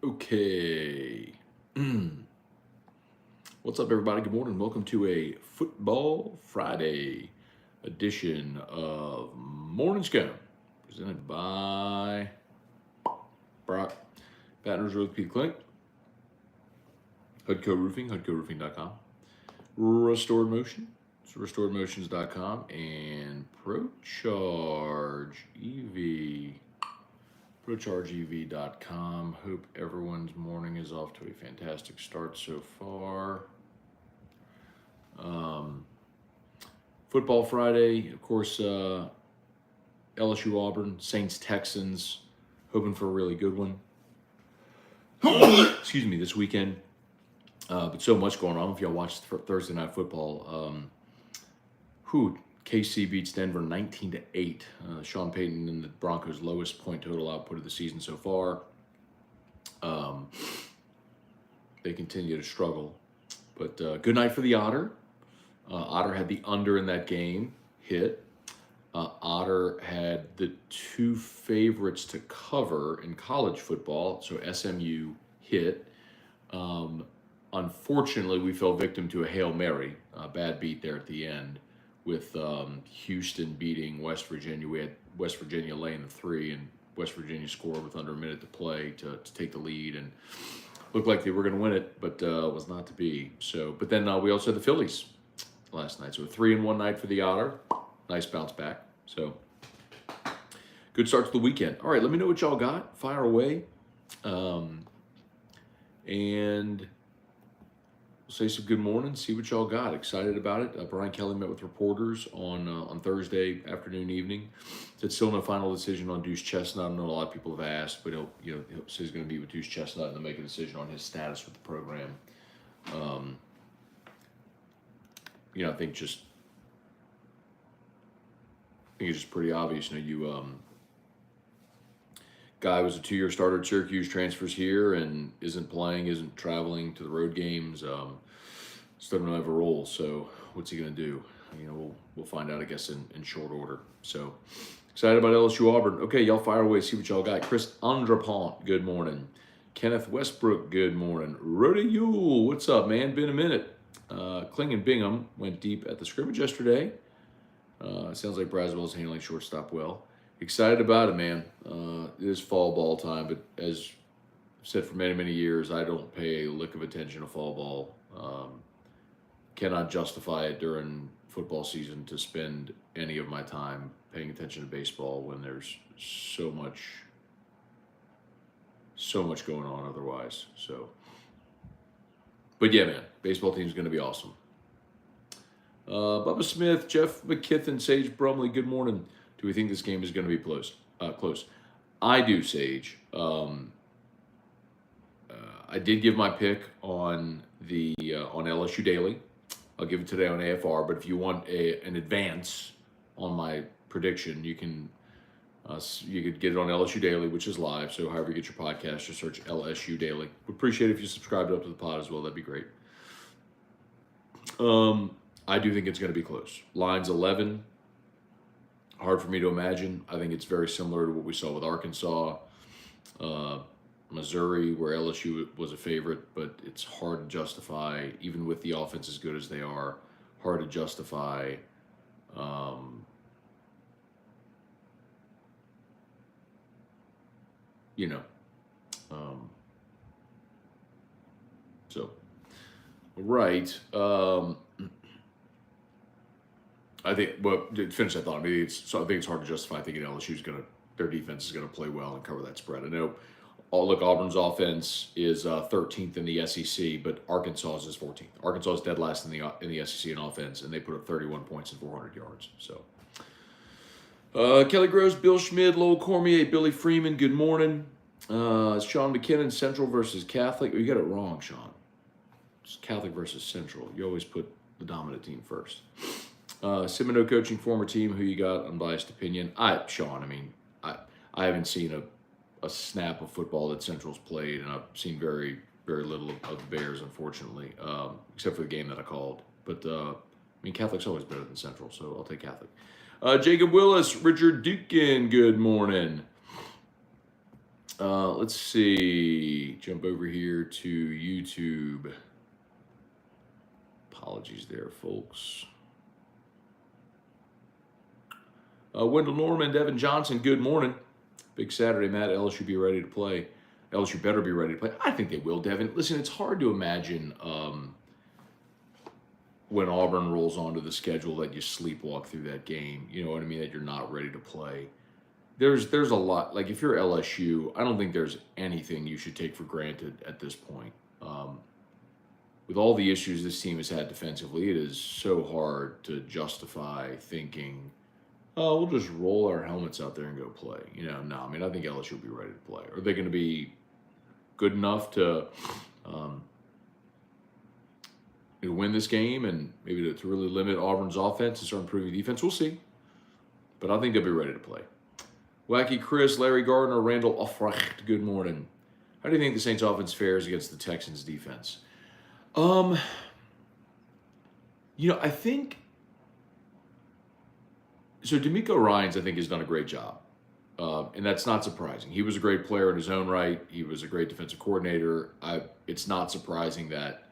Okay. What's up, everybody? Good morning. Welcome to a Football Friday edition of Morning Scone, presented by Brock Patterns Road Peak Clinic, Hudco Roofing, HudcoRoofing.com, Restored Motion, it's RestoredMotions.com, and ProChargeEV.com. Hope everyone's morning is off to a fantastic start so far. Football Friday, of course, LSU-Auburn, Saints-Texans, hoping for a really good one. Excuse me, this weekend. But so much going on. If y'all watched Thursday Night Football, KC beats Denver 19-8. Sean Payton and the Broncos' lowest point total output of the season so far. They continue to struggle. But good night for the Otter. Otter had the under in that game hit. Otter had the two favorites to cover in college football, so SMU hit. Unfortunately, we fell victim to a Hail Mary, a bad beat there at the end, with Houston beating West Virginia. We had West Virginia laying the 3, and West Virginia scored with under a minute to play to take the lead, and looked like they were going to win it, but was not to be. So, but then we also had the Phillies last night. So a 3-1 night for the Otter. Nice bounce back. So good start to the weekend. All right, let me know what y'all got. Fire away. And we'll say some good morning, see what y'all got. Excited about it. Brian Kelly met with reporters on Thursday afternoon, evening. Said still no final decision on Deuce Chestnut. I know a lot of people have asked, but he'll say he's going to meet with Deuce Chestnut and then make a decision on his status with the program. I think it's just pretty obvious. Guy was a 2-year starter at Syracuse, transfers here and isn't playing, isn't traveling to the road games. Still don't have a role. So what's he going to do? We'll find out, I guess, in short order. So excited about LSU Auburn. Okay, y'all fire away. See what y'all got. Chris Andrapont, good morning. Kenneth Westbrook, good morning. Rhoda Yule, what's up, man? Been a minute. Kling Bingham went deep at the scrimmage yesterday. Sounds like Braswell's handling shortstop well. Excited about it, man. It is fall ball time, but as I've said for many, many years, I don't pay a lick of attention to fall ball. Cannot justify it during football season to spend any of my time paying attention to baseball when there's so much going on otherwise. So, but yeah, man, baseball team's going to be awesome. Bubba Smith, Jeff McKithen, Sage Brumley, good morning. Do we think this game is going to be close? I do, Sage. I did give my pick on on LSU Daily. I'll give it today on AFR. But if you want an advance on my prediction, you could get it on LSU Daily, which is live. So however you get your podcast, just search LSU Daily. Would appreciate it if you subscribed up to the pod as well. That'd be great. I do think it's going to be close. Line's 11. Hard for me to imagine. I think it's very similar to what we saw with Arkansas, Missouri, where LSU was a favorite, but it's hard to justify, even with the offense as good as they are, hard to justify right. I think, well, to finish that thought, I think it's hard to justify thinking their defense is going to play well and cover that spread. I know, Auburn's offense is 13th in the SEC, but Arkansas is 14th. Arkansas is dead last in the SEC in offense, and they put up 31 points and 400 yards. So, Kelly Gross, Bill Schmid, Lowell Cormier, Billy Freeman, good morning. Sean McKinnon, Central versus Catholic. You got it wrong, Sean. It's Catholic versus Central. You always put the dominant team first. Semino coaching former team. Who you got? Unbiased opinion. Sean. I mean, I haven't seen a snap of football that Central's played, and I've seen very, very little of the Bears, unfortunately, except for the game that I called. But Catholic's always better than Central, so I'll take Catholic. Jacob Willis, Richard Dukin, good morning. Let's see. Jump over here to YouTube. Apologies there, folks. Wendell Norman, Devin Johnson, good morning. Big Saturday, Matt. LSU be ready to play. LSU better be ready to play. I think they will, Devin. Listen, it's hard to imagine when Auburn rolls onto the schedule that you sleepwalk through that game. You know what I mean? That you're not ready to play. There's a lot. Like, if you're LSU, I don't think there's anything you should take for granted at this point. With all the issues this team has had defensively, it is so hard to justify thinking, oh, we'll just roll our helmets out there and go play. No, I mean, I think LSU will be ready to play. Are they going to be good enough to win this game and maybe to really limit Auburn's offense and start improving defense? We'll see. But I think they'll be ready to play. Wacky Chris, Larry Gardner, Randall Offrecht, good morning. How do you think the Saints offense fares against the Texans defense? I think so. D'Amico Ryans, I think, has done a great job. And that's not surprising. He was a great player in his own right. He was a great defensive coordinator. It's not surprising that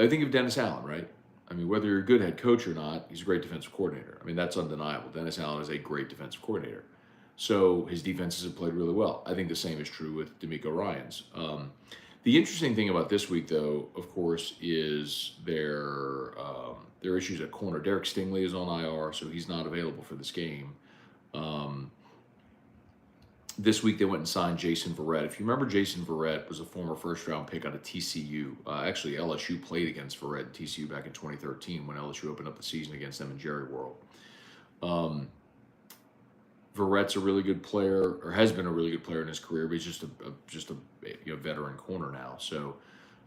I think of Dennis Allen, right? I mean, whether you're a good head coach or not, he's a great defensive coordinator. I mean, that's undeniable. Dennis Allen is a great defensive coordinator. So his defenses have played really well. I think the same is true with D'Amico Ryans. The interesting thing about this week, though, of course, is their issues at corner. Derek Stingley is on IR, so he's not available for this game. This week they went and signed Jason Verrett. If you remember, Jason Verrett was a former first-round pick out of TCU. Actually, LSU played against Verrett and TCU back in 2013 when LSU opened up the season against them in Jerry World. Verrett's a really good player, or has been a really good player in his career, but he's just a veteran corner now. So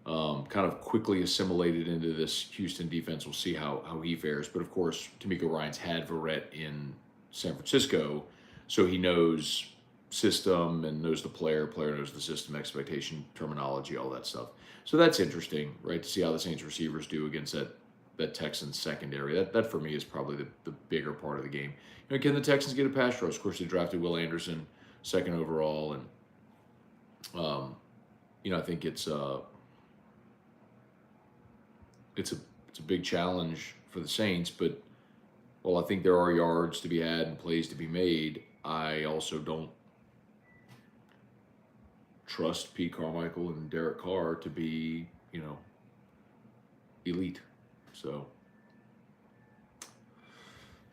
kind of quickly assimilated into this Houston defense. We'll see how he fares. But of course, D'Amico Ryans had Verrett in San Francisco, so he knows system and knows the player knows the system, expectation, terminology, all that stuff. So that's interesting, right, to see how the Saints receivers do against that Texans secondary. That for me is probably the bigger part of the game. Can the Texans get a pass rush? Of course, they drafted Will Anderson, second overall, and I think it's a big challenge for the Saints. But while I think there are yards to be had and plays to be made, I also don't trust Pete Carmichael and Derek Carr to be, elite. So,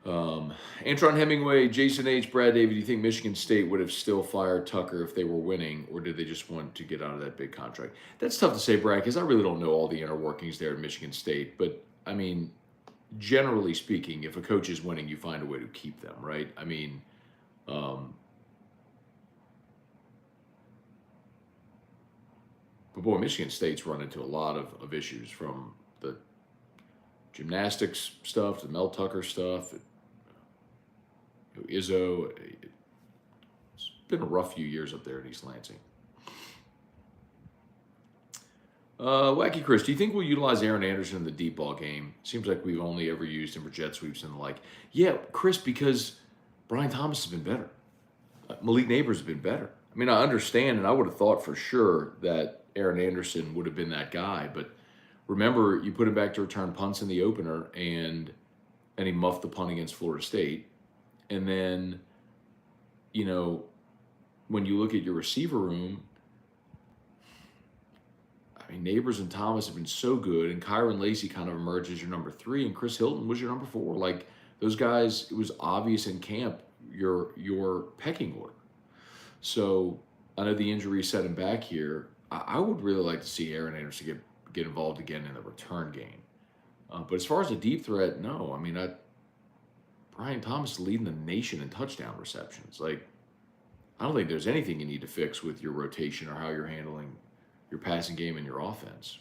Antron Hemingway, Jason H., Brad David, do you think Michigan State would have still fired Tucker if they were winning, or did they just want to get out of that big contract? That's tough to say, Brad, because I really don't know all the inner workings there at Michigan State. But, I mean, generally speaking, if a coach is winning, you find a way to keep them, right? I mean, but boy, Michigan State's run into a lot of issues, from the gymnastics stuff to Mel Tucker stuff, Izzo. It's been a rough few years up there in East Lansing. Wacky Chris, do you think we'll utilize Aaron Anderson in the deep ball game? Seems like we've only ever used him for jet sweeps and the like. Yeah, Chris, because Brian Thomas has been better. Malik Neighbors has been better. I mean, I understand, and I would have thought for sure that Aaron Anderson would have been that guy, but remember, you put him back to return punts in the opener, and he muffed the punt against Florida State. And then, when you look at your receiver room, I mean, Neighbors and Thomas have been so good, and Kyron Lacey kind of emerged as your number 3, and Chris Hilton was your number 4. Like, those guys, it was obvious in camp your pecking order. So I know the injury set him back here. I would really like to see Aaron Anderson get involved again in the return game. But as far as a deep threat, no. I mean, Brian Thomas is leading the nation in touchdown receptions. Like, I don't think there's anything you need to fix with your rotation or how you're handling your passing game and your offense.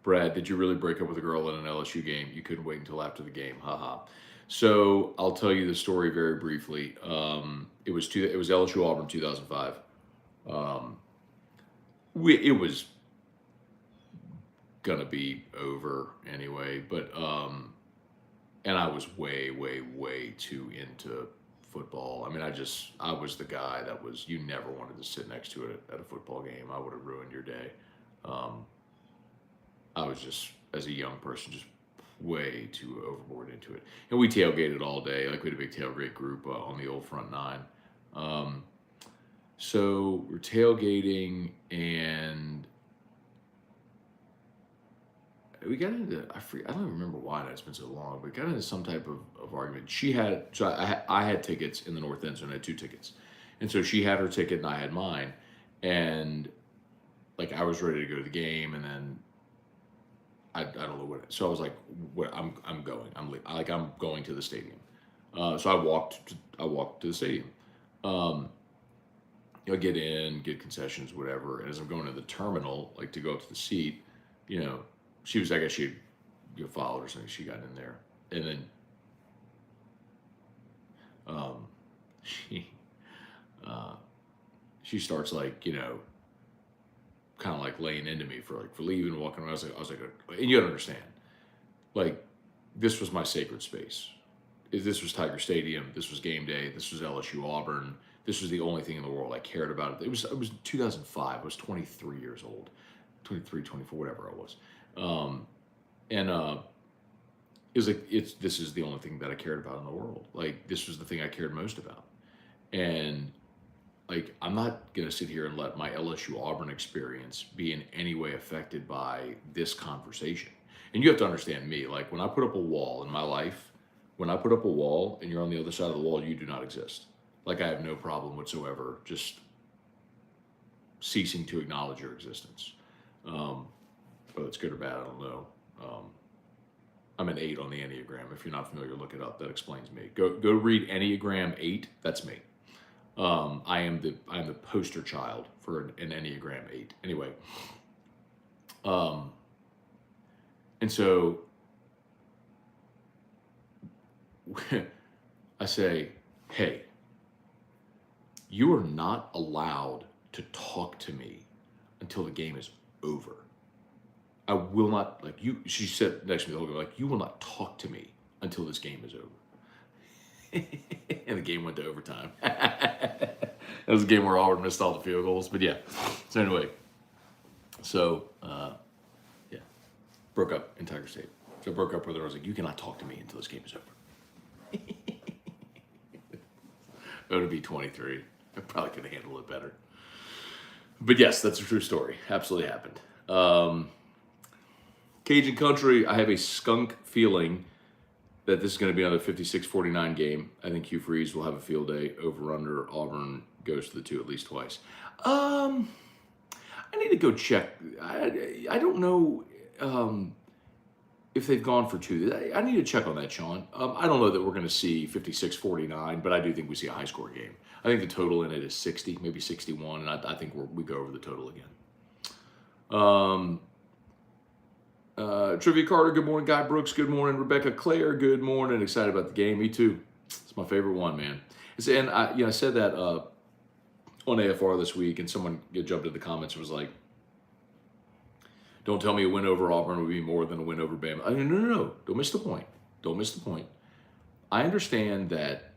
Brad, did you really break up with a girl in an LSU game? You couldn't wait until after the game. Haha. So I'll tell you the story very briefly. It was LSU-Auburn 2005. It was gonna be over anyway, but and I was way, way, way too into football. I mean, I was the guy that was, you never wanted to sit next to it at a football game. I would have ruined your day. I was just, as a young person, just way too overboard into it. And we tailgated all day. Like, we had a big tailgate group on the old front nine. So we're tailgating, and we got into, I don't remember why, it's been so long, but got into some type of argument. I had tickets in the north end zone. I had 2 tickets. And so she had her ticket and I had mine. And like, I was ready to go to the game, and then I don't know what. So I was like, I'm going. I'm going to the stadium. So I walked to the stadium. I get in, get concessions, whatever. And as I'm going to the terminal, like to go up to the seat, she was, I guess she had followed or something. She got in there, and then she starts like, kind of like laying into me for leaving, walking around. I was like, and you gotta understand, like, this was my sacred space. This was Tiger Stadium. This was game day. This was LSU-Auburn. This was the only thing in the world I cared about. It was 2005. I was 23 years old, 23, 24, whatever I was. It was like, this is the only thing that I cared about in the world. Like, this was the thing I cared most about. And like, I'm not going to sit here and let my LSU-Auburn experience be in any way affected by this conversation. And you have to understand me. Like, when I put up a wall in my life, when I put up a wall and you're on the other side of the wall, you do not exist. Like, I have no problem whatsoever just ceasing to acknowledge your existence. Whether it's good or bad, I don't know. I'm an 8 on the Enneagram. If you're not familiar, look it up. That explains me. Go read Enneagram 8. That's me. I am the poster child for an Enneagram 8. Anyway, and so I say, hey, you are not allowed to talk to me until the game is over. I will not, like, you, she said next to me the whole game, like, you will not talk to me until this game is over. And the game went to overtime. That was a game where Auburn missed all the field goals. But yeah. So anyway. So, yeah. Broke up in Tiger State. So I broke up with her. I was like, you cannot talk to me until this game is over. It would be 23. I probably could have handled it better. But yes, that's a true story. Absolutely happened. Cajun Country, I have a skunk feeling that this is going to be another 56-49 game. I think Hugh Freeze will have a field day. Over under, Auburn goes to the 2 at least twice. I need to go check. I don't know if they've gone for 2. I need to check on that, Sean. I don't know that we're going to see 56-49, but I do think we see a high-score game. I think the total in it is 60, maybe 61, and I think we go over the total again. Trivia Carter, good morning. Guy Brooks, good morning. Rebecca Claire, good morning. Excited about the game. Me too. It's my favorite one, man. And I said that on AFR this week, and someone jumped in the comments and was like, don't tell me a win over Auburn would be more than a win over Bama. No. Don't miss the point. Don't miss the point. I understand that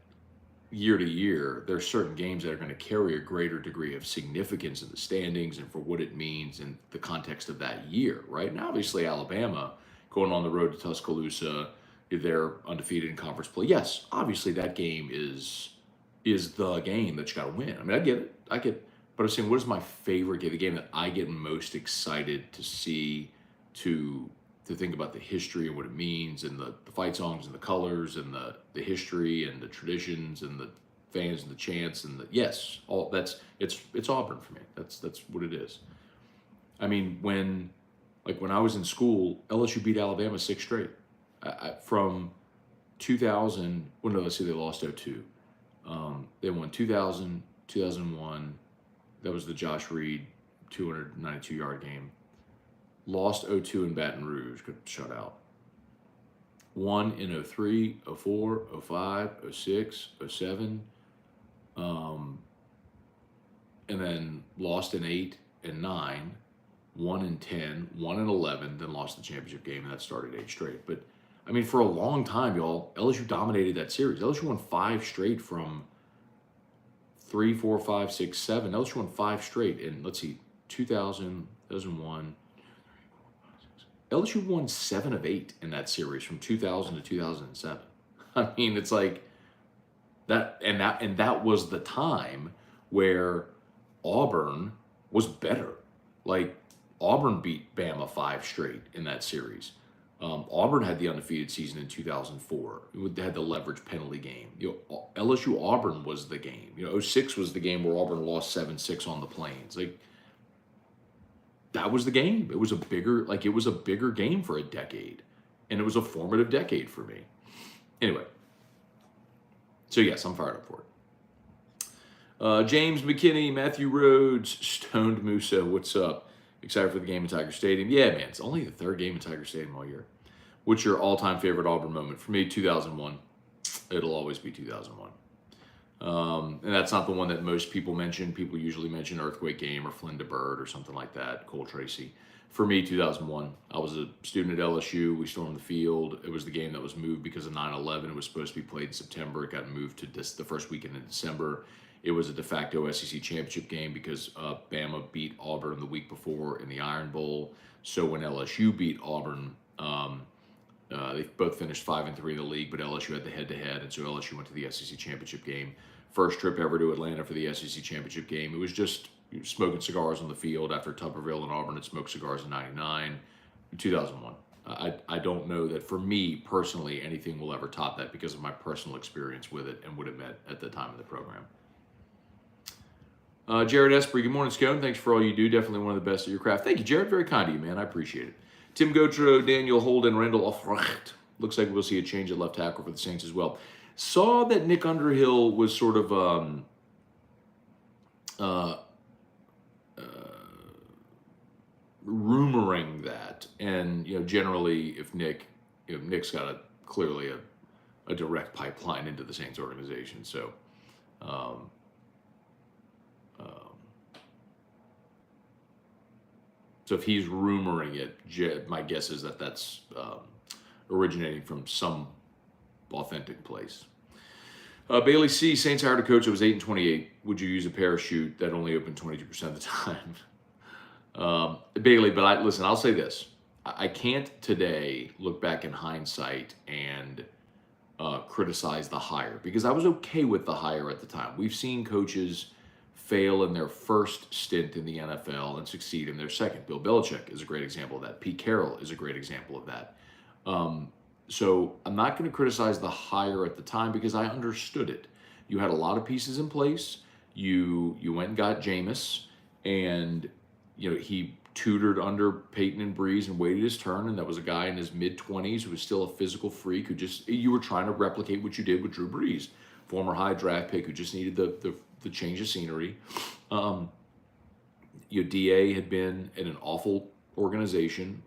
year to year, there's certain games that are going to carry a greater degree of significance in the standings and for what it means in the context of that year, right? And obviously Alabama going on the road to Tuscaloosa, they're undefeated in conference play. Yes, obviously that game is the game that you got to win. I mean, I get it. But I'm saying, what is my favorite game? The game that I get most excited to see, to think about the history and what it means, and the fight songs and the colors and the history and the traditions and the fans and the chants and all that's it's Auburn for me. That's what it is. I mean, when I was in school, LSU beat Alabama 6 straight. From 2000. Well, no, let's see, they lost 02. They won 2000, 2001. That was the Josh Reed 292-yard game. Lost 02 in Baton Rouge, got shut out. Won in 03, 04, 05, 06, 07. And then lost in 8 and 9. Won in 10, won in 11, then lost the championship game, and that started 8 straight. But I mean, for a long time, y'all, LSU dominated that series. LSU won 5 straight from 3, 4, 5, 6, 7. LSU won 5 straight in, let's see, 2000, 2001. LSU won 7 of 8 in that series from 2000 to 2007. I mean, it's like that was the time where Auburn was better. Like, Auburn beat Bama 5 straight in that series. Auburn had the undefeated season in 2004. They had the leverage penalty game. LSU-Auburn was the game. 06 was the game where Auburn lost 7-6 on the Plains. Like, that was the game. It was a bigger game for a decade. And it was a formative decade for me. Anyway. So, yes, I'm fired up for it. James McKinney, Matthew Rhodes, Stoned Musa, what's up? Excited for the game in Tiger Stadium? Yeah, man, it's only the 3rd game in Tiger Stadium all year. What's your all-time favorite Auburn moment? For me, 2001. It'll always be 2001. And that's not the one that most people mention. People usually mention Earthquake Game or Flynn DeBird or something like that, Cole Tracy. For me, 2001. I was a student at LSU. We stormed the field. It was the game that was moved because of 9/11. It was supposed to be played in September. It got moved to the first weekend in December. It was a de facto SEC championship game because Bama beat Auburn the week before in the Iron Bowl. So when LSU beat Auburn, they both finished 5-3 in the league, but LSU had the head-to-head, and so LSU went to the SEC championship game. First trip ever to Atlanta for the SEC championship game. It was just smoking cigars on the field after Tuberville and Auburn had smoked cigars in '99. 2001. I don't know that for me personally anything will ever top that because of my personal experience with it and what it meant at the time of the program. Jared Espry, good morning, Scone. Thanks for all you do. Definitely one of the best at your craft. Thank you, Jared. Very kind of you, man. I appreciate it. Tim Gotro, Daniel Holden, Randall Offrecht. Looks like we'll see a change at left tackle for the Saints as well. Saw that Nick Underhill was sort of rumoring that, and generally, if Nick's got clearly a direct pipeline into the Saints organization, so. So if he's rumoring it, my guess is that that's originating from some authentic place. Bailey C. Saints hired a coach that was 8-28. Would you use a parachute that only opened 22% of the time? Bailey, but listen, I'll say this. I can't today look back in hindsight and criticize the hire because I was okay with the hire at the time. We've seen coaches fail in their first stint in the NFL and succeed in their second. Bill Belichick is a great example of that. Pete Carroll is a great example of that. So I'm not going to criticize the hire at the time because I understood it. You had a lot of pieces in place. You went and got Jameis, and he tutored under Peyton and Breeze and waited his turn, and that was a guy in his mid-20s who was still a physical freak you were trying to replicate what you did with Drew Brees, former high draft pick who just needed the change of scenery. DA had been in an awful organization,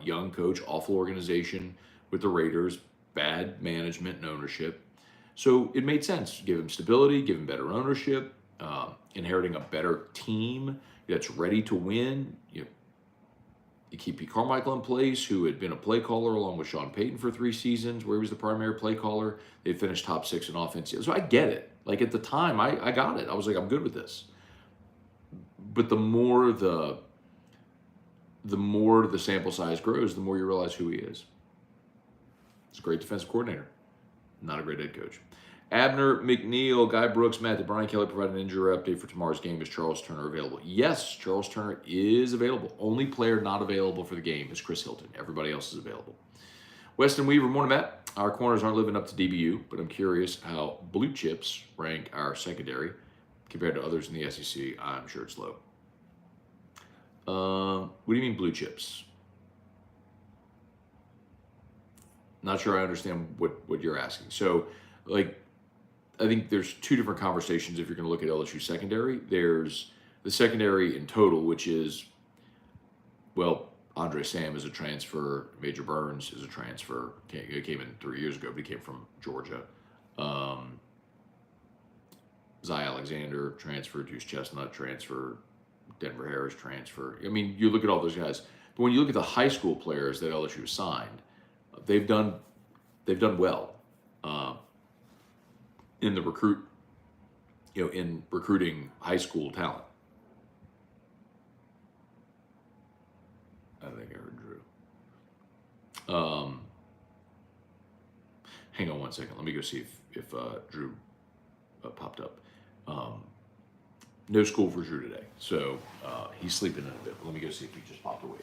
young coach, awful organization with the Raiders, bad management and ownership. So it made sense. Give him stability, give him better ownership, inheriting a better team that's ready to win. You keep Pete Carmichael in place, who had been a play caller along with Sean Payton for 3 seasons, where he was the primary play caller. They finished top 6 in offense. So I get it. Like at the time, I got it. I was like, I'm good with this. But the more the sample size grows, the more you realize who he is. He's a great defensive coordinator, not a great head coach. Abner McNeil, Guy Brooks, Matt, did Brian Kelly provide an injury update for tomorrow's game? Is Charles Turner available? Yes, Charles Turner is available. Only player not available for the game is Chris Hilton. Everybody else is available. Weston Weaver, morning, Matt. Our corners aren't living up to DBU, but I'm curious how Blue Chips rank our secondary compared to others in the SEC. I'm sure it's low. What do you mean Blue Chips? Not sure I understand what you're asking. So, I think there's 2 different conversations if you're going to look at LSU secondary. There's the secondary in total, which is, Andre Sam is a transfer. Major Burns is a transfer. He came in 3 years ago, but he came from Georgia. Zy Alexander transfer. Deuce Chestnut transfer. Denver Harris transfer. I mean, you look at all those guys. But when you look at the high school players that LSU signed, they've done well in the in recruiting high school talent. I think I heard Drew. Hang on one second. Let me go see if Drew popped up. No school for Drew today, so he's sleeping in a bit. But let me go see if he just popped away.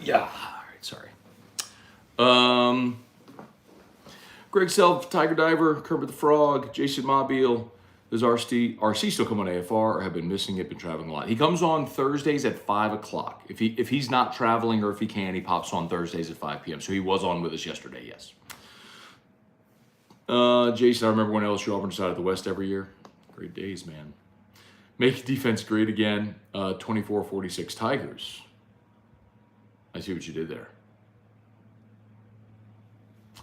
Yeah. All right. Sorry. Greg Self, Tiger Diver, Kermit the Frog, Jason Mobile. Does RC still come on AFR or have been missing it, been traveling a lot? He comes on Thursdays at 5 o'clock. If he's not traveling or if he can, he pops on Thursdays at 5 p.m. So he was on with us yesterday, yes. Jason, I remember when LSU-Auburn decided the West every year. Great days, man. Make defense great again. 24-46 Tigers. I see what you did there.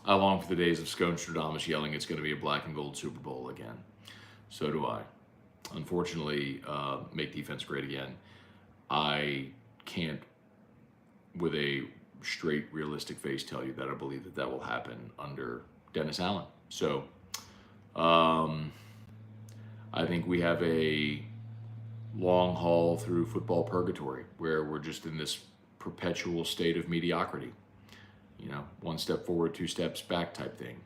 I long for the days of Scone Stradamus yelling it's going to be a black and gold Super Bowl again. So do I. Unfortunately, make defense great again. I can't, with a straight, realistic face, tell you that I believe that will happen under Dennis Allen. So I think we have a long haul through football purgatory where we're just in this perpetual state of mediocrity. One step forward, two steps back type thing.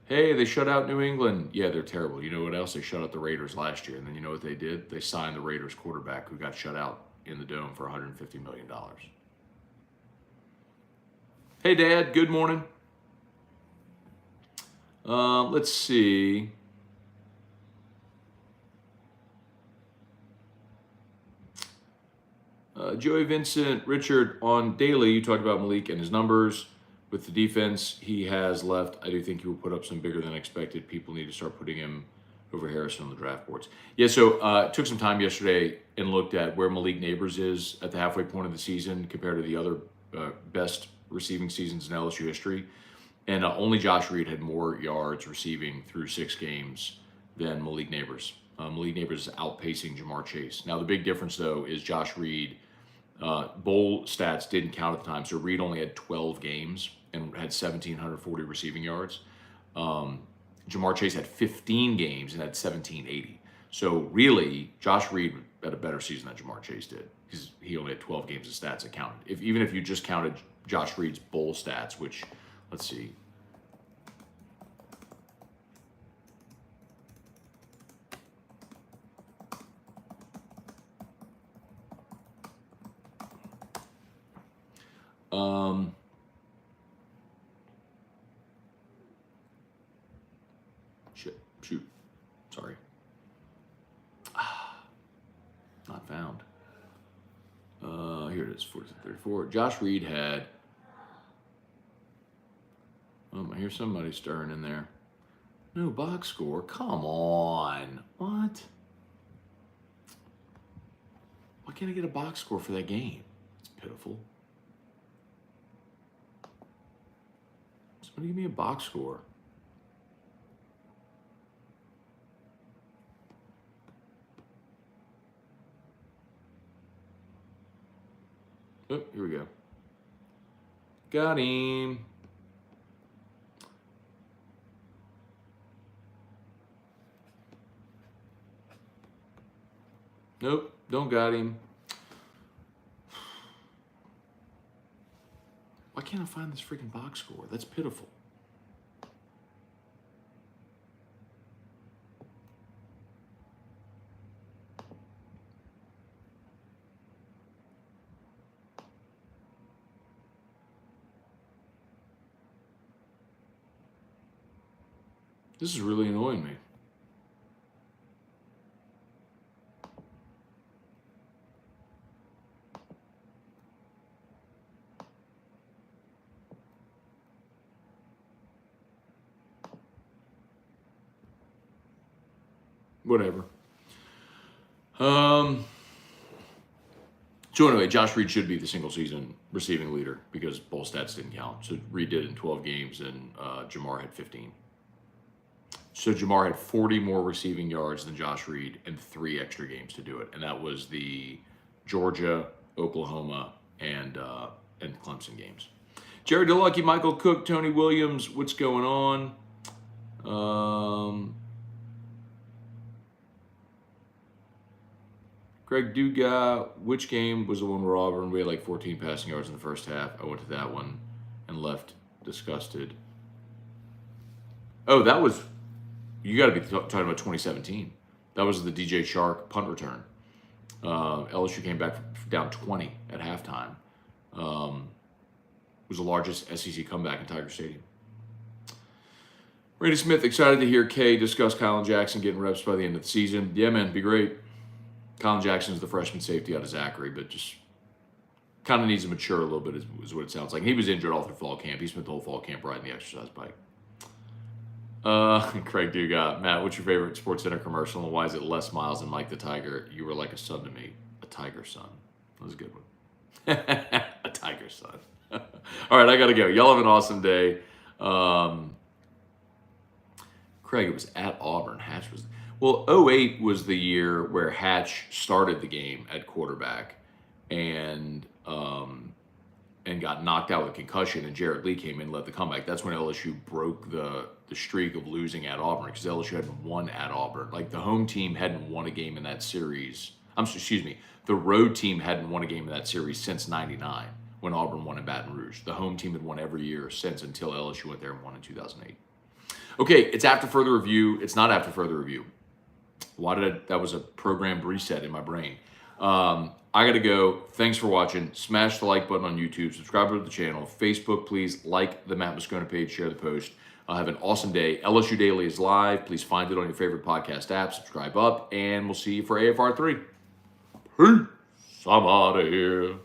Hey, they shut out New England. Yeah, they're terrible. You know what else? They shut out the Raiders last year. And then you know what they did? They signed the Raiders quarterback who got shut out in the Dome for $150 million. Hey, Dad. Good morning. Let's see. Joey Vincent, Richard, on Daily, you talked about Malik and his numbers. With the defense he has left, I do think he will put up some bigger than expected. People need to start putting him over Harrison on the draft boards. Yeah, so took some time yesterday and looked at where Malik Neighbors is at the halfway point of the season compared to the other best receiving seasons in LSU history. And only Josh Reed had more yards receiving through 6 games than Malik Neighbors. Malik Neighbors is outpacing Jamar Chase. Now, the big difference, though, is Josh Reed, bowl stats didn't count at the time, so Reed only had 12 games and had 1,740 receiving yards. Jamar Chase had 15 games and had 1,780. So really, Josh Reed had a better season than Jamar Chase did because he only had 12 games of stats that counted. Even if you just counted Josh Reed's bowl stats, which, let's see. Shoot. Sorry. Not found. Here it is, 40-34. Josh Reed had, I hear somebody stirring in there. No box score. Come on. What? Why can't I get a box score for that game? It's pitiful. Somebody give me a box score. Oh, here we go. Got him. Nope, don't got him. Why can't I find this freaking box score? That's pitiful. This is really annoying me. Whatever. So anyway, Josh Reed should be the single season receiving leader because both stats didn't count. So Reed did in 12 games and Jamar had 15. So Jamar had 40 more receiving yards than Josh Reed and 3 extra games to do it. And that was the Georgia, Oklahoma, and Clemson games. Jerry DeLucky, Michael Cook, Tony Williams, what's going on? Greg Duga, which game was the one where Auburn, we had like 14 passing yards in the first half. I went to that one and left disgusted. Oh, that was, you got to be talking about 2017. That was the DJ Shark punt return. LSU came back down 20 at halftime. It was the largest SEC comeback in Tiger Stadium. Randy Smith, excited to hear Kay discuss Colin Jackson getting reps by the end of the season. Yeah, man, be great. Colin Jackson is the freshman safety out of Zachary, but just kind of needs to mature a little bit is what it sounds like. He was injured all through fall camp. He spent the whole fall camp riding the exercise bike. Craig Dugas, Matt, what's your favorite SportsCenter commercial and why is it Les Miles and Mike the Tiger? You were like a son to me. A tiger son. That was a good one. A tiger son. All right, I got to go. Y'all have an awesome day. Craig, it was at Auburn. Hatch was... Well, 08 was the year where Hatch started the game at quarterback and got knocked out with concussion, and Jared Lee came in and led the comeback. That's when LSU broke the streak of losing at Auburn because LSU hadn't won at Auburn. Like, the home team hadn't won a game in that series. The road team hadn't won a game in that series since 99 when Auburn won in Baton Rouge. The home team had won every year since until LSU went there and won in 2008. Okay, it's after further review. It's not after further review. That was a programmed reset in my brain. I got to go. Thanks for watching. Smash the like button on YouTube. Subscribe to the channel. Facebook, please like the Matt Moscona page. Share the post. Have an awesome day. LSU Daily is live. Please find it on your favorite podcast app. Subscribe up, and we'll see you for AFR3. Peace. I'm out of here.